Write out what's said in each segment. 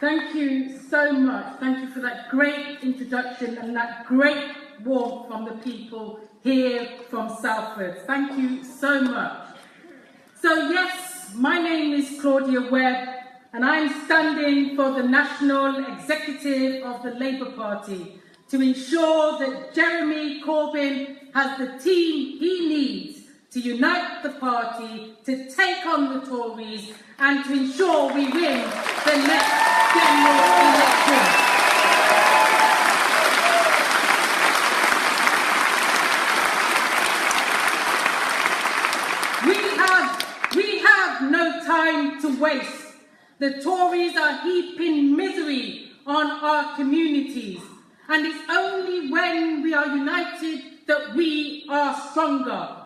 Thank you so much. Thank you for that great introduction and that great warmth from the people here from Salford. Thank you so much. So yes, my name is Claudia Webbe and I'm standing for the National Executive of the Labour Party to ensure that Jeremy Corbyn has the team he needs to unite the party, to take on the Tories and to ensure we win the next general election. We have no time to waste. The Tories are heaping misery on our communities, and it's only when we are united that we are stronger.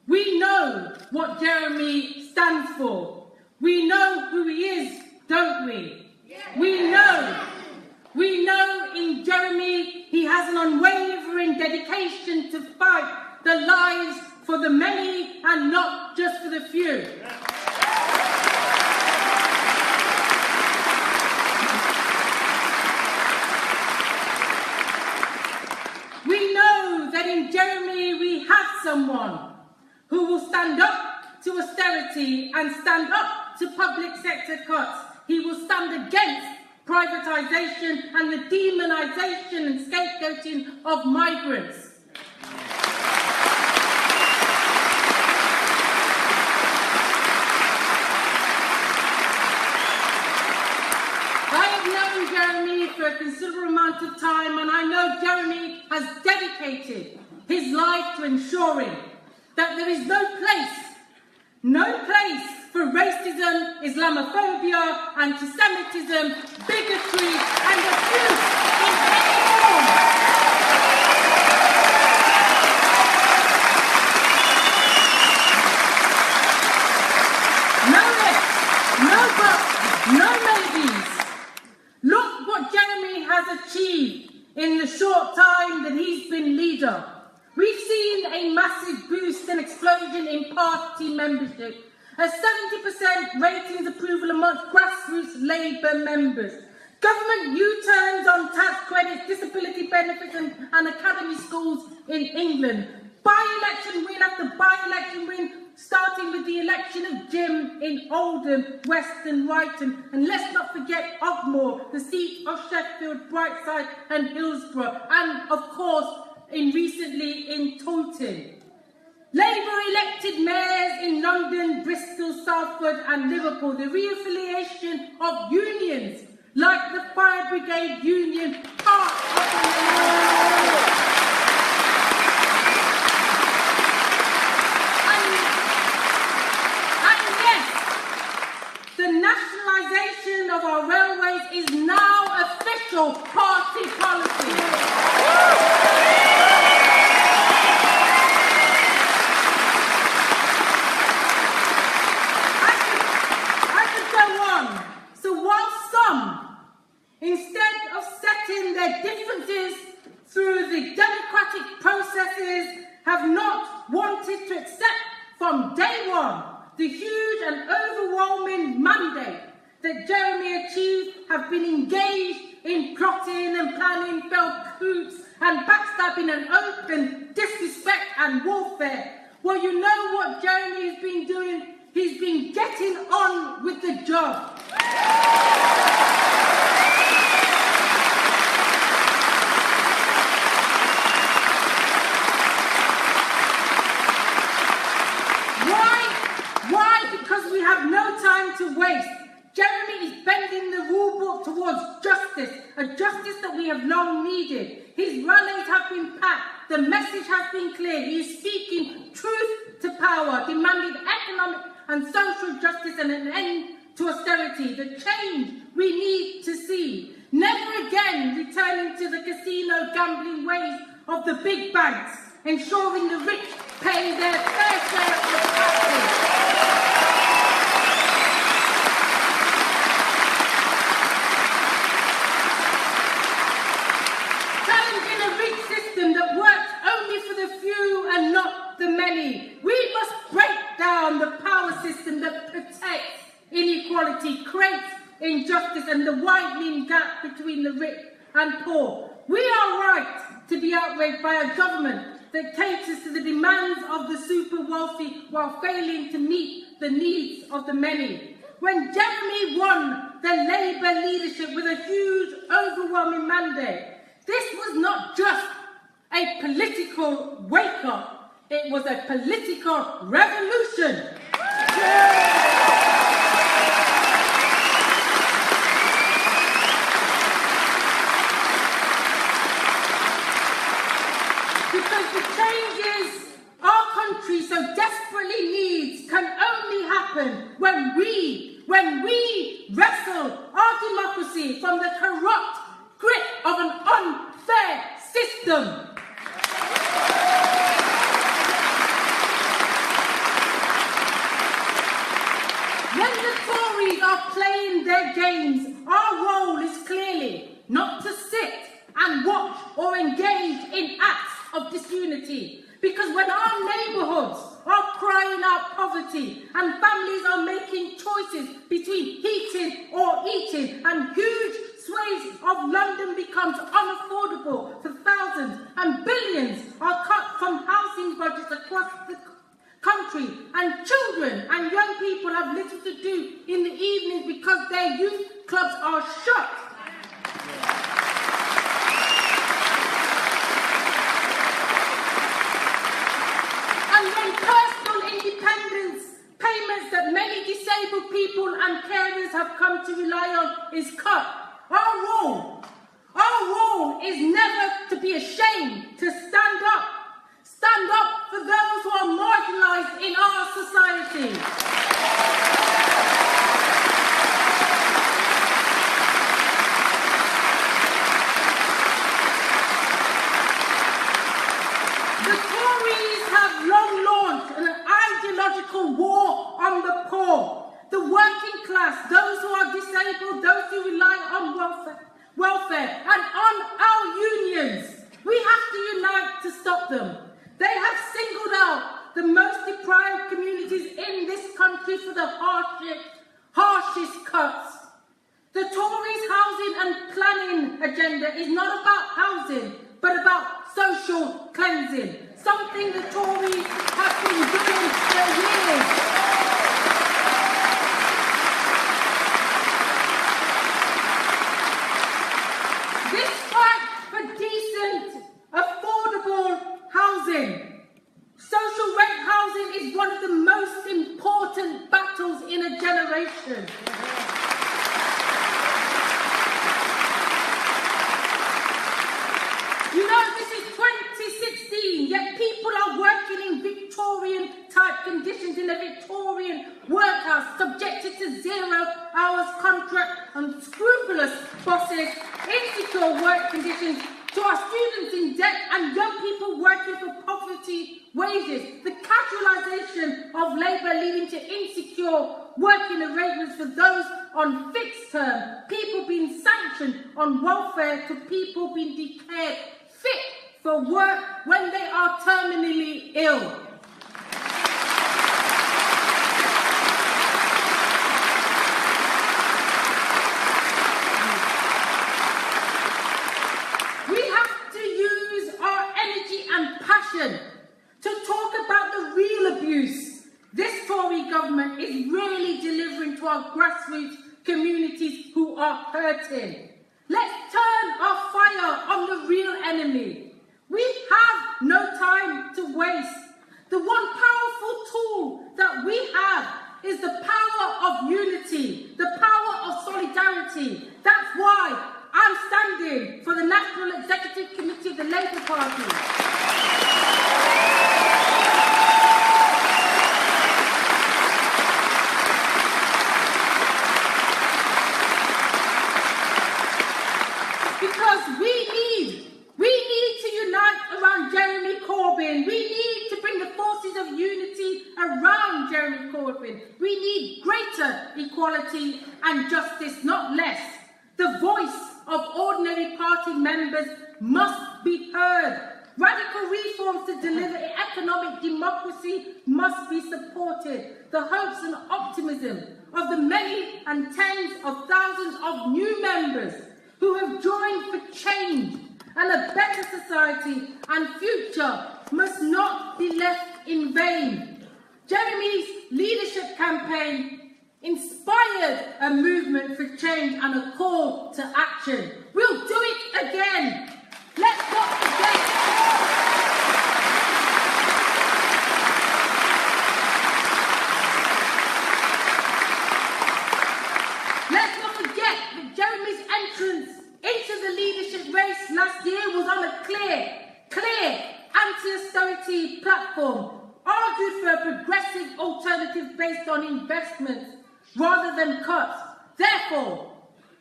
We know what Jeremy stands for. We know who he is, don't we? We know in Jeremy he has an unwavering dedication to fight the lives for the many and not just for the few. We know that in Jeremy we have someone who will stand up to austerity and stand up to public sector cuts. He will stand against privatisation and the demonisation and scapegoating of migrants. I have known Jeremy for a considerable amount of time, and I know Jeremy has dedicated his life to ensuring that there is no place for racism, Islamophobia, anti-Semitism, bigotry and abuse in any form. No ifs, no buts, no maybes. Look what Jeremy has achieved in the short time that he's been leader. We've seen a massive boost and explosion in party membership, a 70% ratings approval amongst grassroots Labour members, government U-turns on tax credits, disability benefits and academy schools in England, by-election win after by-election win, starting with the election of Jim in Oldham, Western Ryton, and let's not forget Ogmore, the seat of Sheffield, Brightside and Hillsborough, and of course recently in Taunton. Labour elected mayors in London, Bristol, Salford and Liverpool. The reaffiliation of unions like the Fire Brigade Union, part of the and yes, the nationalisation of our railways is now official party policy. Instead of setting their differences through the democratic processes, have not wanted to accept from day one the huge and overwhelming mandate that Jeremy achieved, have been engaged in plotting and planning, felt coups and backstabbing and open disrespect and warfare. Well, you know what Jeremy has been doing? He's been getting on with the job. Because we have no time to waste. Jeremy is bending the rule book towards justice, a justice that we have long needed. His rallies have been packed, the message has been clear. He is speaking truth to power, demanding economic and social justice and an end to austerity, the change we need to see. Never again returning to the casino gambling ways of the big banks, ensuring the rich pay their fair share of taxes. System that protects inequality, creates injustice and the widening gap between the rich and poor. We are right to be outraged by a government that caters to the demands of the super wealthy while failing to meet the needs of the many. When Jeremy won the Labour leadership with a huge, overwhelming mandate, this was not just a political wake-up, it was a political revolution. Because the changes our country so desperately needs can only happen when we wrestle our democracy from the corrupt grip of an unfair system. When the Tories are playing their games, our role is clearly not to sit and watch or engage in acts of disunity. Because when our neighbourhoods are crying out poverty and families are making choices between heating or eating and huge swathes of London becomes unaffordable for thousands and billions are cut from housing budgets across the country and children and young people have little to do in the evenings because their youth clubs are shut. And when personal independence payments that many disabled people and carers have come to rely on is cut, our role is never to be ashamed to stand up for those who are marginalised in our society. The Tories have long launched an ideological war on the poor, the working class, those who are disabled, those who rely on welfare and on our unions. We have to unite to stop them. They have singled out the most deprived communities in this country for the harshest cuts. The Tories' housing and planning agenda is not about housing, but about social cleansing, something the Tories have been doing for years. This fight for decent, affordable housing, social rent housing, is one of the most important battles in a generation. You know, this is 2016, yet people are working in Victorian-type conditions in a Victorian workhouse, subjected to 0 hours contract, unscrupulous bosses, insecure work conditions, to our students in debt and young people working for poverty wages, the casualisation of labour leading to insecure working arrangements for those on fixed term, people being sanctioned on welfare to people being declared fit for work when they are terminally ill. We have to use our energy and passion to talk about the real abuse this Tory government is really delivering to our grassroots communities who are hurting. Let's turn our fire on the real enemy. We have no time to waste. The one powerful tool that we have is the power of unity, the power of solidarity. That's why I'm standing for the National Executive Committee of the Labour Party. Because we need to unite around Jeremy Corbyn. We need to bring the forces of unity around Jeremy Corbyn. We need greater equality and justice, not less. The voice of ordinary party members must be heard. Radical reforms to deliver economic democracy must be supported. The hopes and optimism of the many and tens of thousands of new members who have joined for change and a better society and future must not be left in vain. Jeremy's leadership campaign inspired a movement for change and a call to action. We'll do it again. Let's not forget. Let's not forget that Jeremy's entrance into the leadership race last year was on a clear anti-austerity platform, argued for a progressive alternative based on investments rather than cuts. Therefore,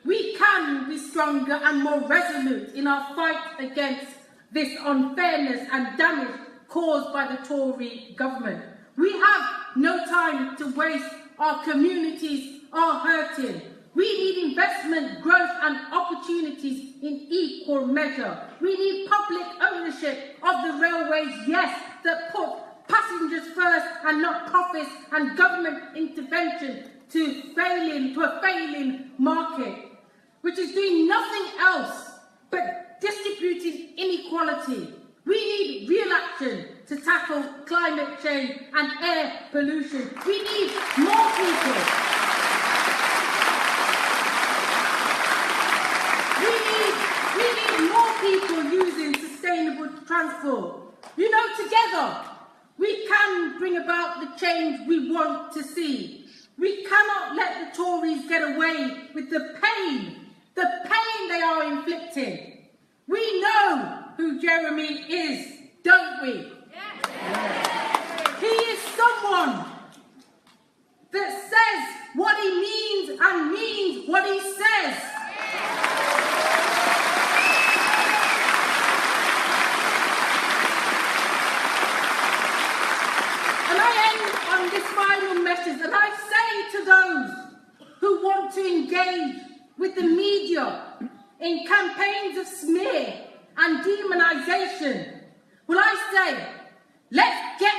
we can be stronger and more resolute in our fight against this unfairness and damage caused by the Tory government. We have no time to waste. Our communities are hurting. We need investment, growth and opportunities in equal measure. We need public ownership of the railways, yes, that put passengers first and not profits and government intervention to a failing market, which is doing nothing else but distributing inequality. We need real action to tackle climate change and air pollution. We need more people. We need more people using sustainable transport. You know, together, we can bring about the change we want to see. We cannot let the Tories get away with the pain they are inflicting. We know who Jeremy is, don't we? Yes. He is someone that says what he means and means what he says. And I end on this final message, and I say to those who want to engage with the media in campaigns of smear and demonisation, well, I say, let's get